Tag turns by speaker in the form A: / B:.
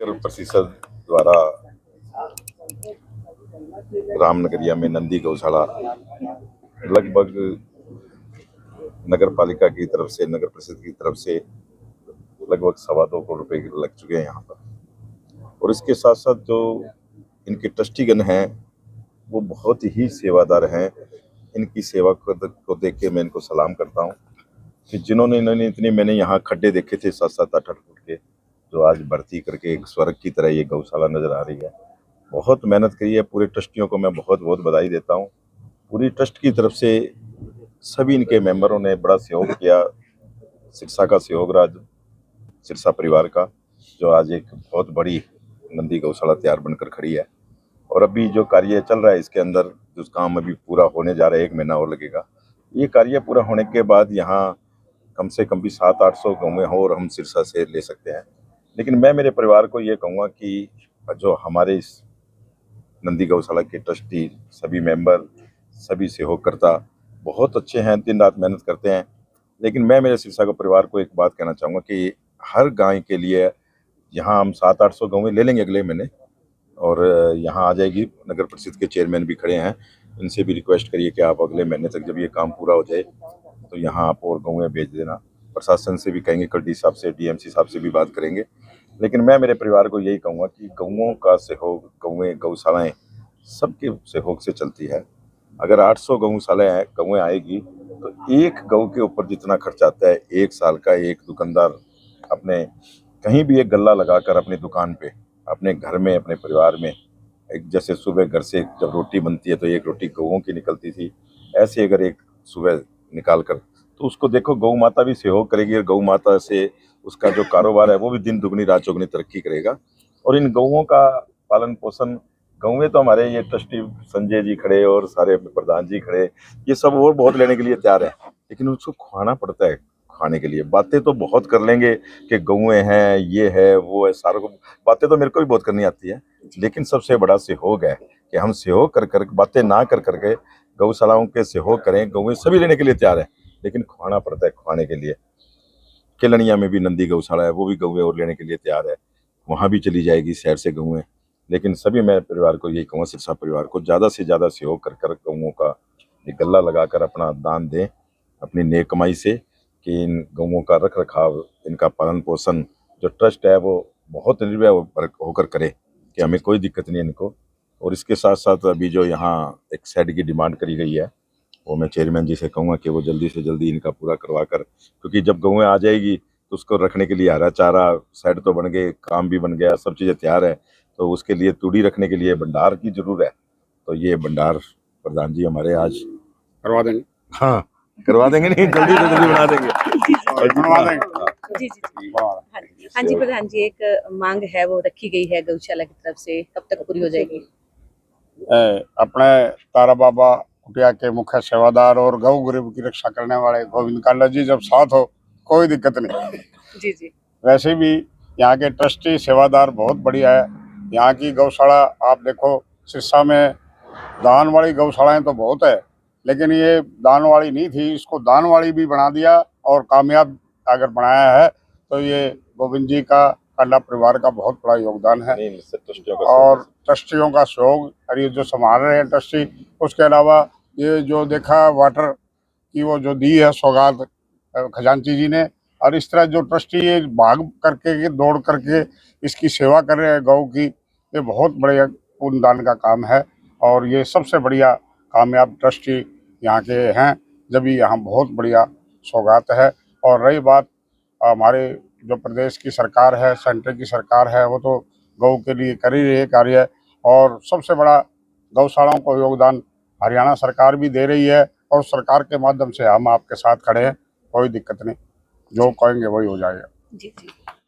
A: नगर परिषद द्वारा रामनगरिया में नंदी गौशाला लगभग नगर पालिका की तरफ से, नगर परिषद की तरफ से लगभग 2.25 करोड़ रुपए लग चुके हैं यहाँ पर। और इसके साथ साथ जो इनके ट्रस्टीगण हैं वो बहुत ही सेवादार हैं। इनकी सेवा को देख के मैं इनको सलाम करता हूँ कि इन्होंने इतने, मैंने यहाँ खड्डे देखे थे 7-7, 8-8 फुट के, जो आज भर्ती करके एक स्वर्ग की तरह ये गौशाला नजर आ रही है। बहुत मेहनत करी है। पूरे ट्रस्टियों को मैं बहुत बहुत बधाई देता हूँ। पूरी ट्रस्ट की तरफ से सभी इनके मेंबरों ने बड़ा सहयोग किया। सिरसा का सहयोग राज, सिरसा परिवार का, जो आज एक बहुत बड़ी नंदी गौशाला तैयार बनकर खड़ी है। और अभी जो कार्य चल रहा है इसके अंदर जो काम अभी पूरा होने जा रहा है, 1 महीना और लगेगा। ये कार्य पूरा होने के बाद यहाँ कम से कम भी 700-800 गौवें हो और हम सिरसा से ले सकते हैं। लेकिन मैं मेरे परिवार को ये कहूँगा कि जो हमारे इस नंदी गौशाला के ट्रस्टी, सभी मेंबर, सभी सहयोगकर्ता बहुत अच्छे हैं, दिन रात मेहनत करते हैं। लेकिन मैं मेरे सिरसा के परिवार को एक बात कहना चाहूँगा कि हर गाय के लिए यहाँ हम 700-800 गौवें ले लेंगे अगले महीने, और यहाँ आ जाएगी। नगर परिषद के चेयरमैन भी खड़े हैं, इनसे भी रिक्वेस्ट करिए कि आप अगले महीने तक जब ये काम पूरा हो जाए तो यहाँ आप और गौवें भेज देना। प्रशासन से भी कहेंगे, कलडी साहब से, डीएमसी साहब से भी बात करेंगे। लेकिन मैं मेरे परिवार को यही कहूँगा कि गौओं का सहयोग, गौवें, गौशालाएँ सबके सहयोग से चलती है। अगर 800 गौवें आएगी तो एक गौ के ऊपर जितना खर्च आता है 1 साल का, एक दुकानदार अपने कहीं भी एक गल्ला लगाकर अपनी दुकान पे, अपने घर में, अपने परिवार में, एक जैसे सुबह घर से जब रोटी बनती है तो एक रोटी गौओं की निकलती थी, ऐसे अगर एक सुबह निकाल कर तो उसको देखो, गौ माता भी सहयोग करेगी और गौ माता से उसका जो कारोबार है वो भी दिन दुगनी रात चौगुनी तरक्की करेगा। और इन गौओं का पालन पोषण, गौवें तो हमारे ये ट्रस्टी संजय जी खड़े और सारे प्रधान जी खड़े, ये सब और बहुत लेने के लिए तैयार है, लेकिन उसको खुआना पड़ता है। खाने के लिए बातें तो बहुत कर लेंगे कि गौएं हैं, ये है, वो है, सारों को बातें तो मेरे को भी बहुत करनी आती है, लेकिन सबसे बड़ा सहयोग है कि हम सहयोग कर बातें ना कर करके गौशालाओं के सहयोग करें। गौएं सभी लेने के लिए तैयार है, लेकिन खुआना पड़ता है। खुआने के लिए केलनिया में भी नंदी गौशाला है, वो भी गौएं और लेने के लिए तैयार है, वहाँ भी चली जाएगी शहर से गौएं। लेकिन सभी मैं परिवार को यही कहूँगा, सिरसा परिवार को ज़्यादा से ज़्यादा सहयोग कर गौओं का एक गल्ला लगाकर अपना दान दें अपनी नेक कमाई से, कि इन गौओं का रख रखाव, इनका पालन पोषण जो ट्रस्ट है वो बहुत निर्भय होकर करे कि हमें कोई दिक्कत नहीं है इनको। और इसके साथ साथ अभी जो यहाँ एक शेड की डिमांड करी गई है, वो मैं चेयरमैन जी से कहूँगा कि वो जल्दी से जल्दी इनका पूरा करवा कर, क्योंकि जब गौएं आ जाएगी तो उसको रखने के लिए हरा चारा, शेड तो बन गए, काम भी बन गया, सब चीज़ें तैयार है, तो उसके लिए तूड़ी रखने के लिए भंडार की जरूरत है। तो ये भंडार प्रधान जी हमारे आज
B: करवा देंगे।
A: हाँ, करवा देंगे, नहीं जल्दी से जल्दी बना देंगे।
C: जी जी जी। हाँ जी प्रधान जी, एक मांग है वो रखी गई है गौशाला की तरफ से, कब तक पूरी हो जाएगी?
B: अपने तारा बाबा कुटिया के मुख्य सेवादार और गौ गरीब की रक्षा करने वाले गोविंद काला जी जब साथ हो, कोई दिक्कत नहीं।
C: जी जी।
B: वैसे भी यहाँ के ट्रस्टी सेवादार बहुत बढ़िया है। यहाँ की गौशाला आप देखो, सिरसा में दान वाली गौशालाएं तो बहुत है, लेकिन ये दान वाली नहीं थी, इसको दान वाली भी बना दिया और कामयाब अगर बनाया है तो ये गोविंद जी का, काला परिवार का बहुत बड़ा योगदान है। और ट्रस्टियों का सहयोग, और ये जो संभाल रहे हैं ट्रस्टी, उसके अलावा ये जो देखा वाटर की वो जो दी है सौगात खजांची जी ने, और इस तरह जो ट्रस्टी ये भाग करके दौड़ करके इसकी सेवा कर रहे हैं गौ की, ये बहुत बढ़िया पुण्यदान का काम है। और ये सबसे बढ़िया कामयाब ट्रस्टी यहाँ के हैं, जब भी यहाँ बहुत बढ़िया सौगात है। और रही बात हमारे जो प्रदेश की सरकार है, सेंटर की सरकार है, वो तो गौ के लिए कर ही रही है कार्य, और सबसे बड़ा गौशालाओं को योगदान हरियाणा सरकार भी दे रही है, और सरकार के माध्यम से हम आपके साथ खड़े हैं, कोई दिक्कत नहीं, जो कहेंगे वही हो जाएगा।
C: जी जी।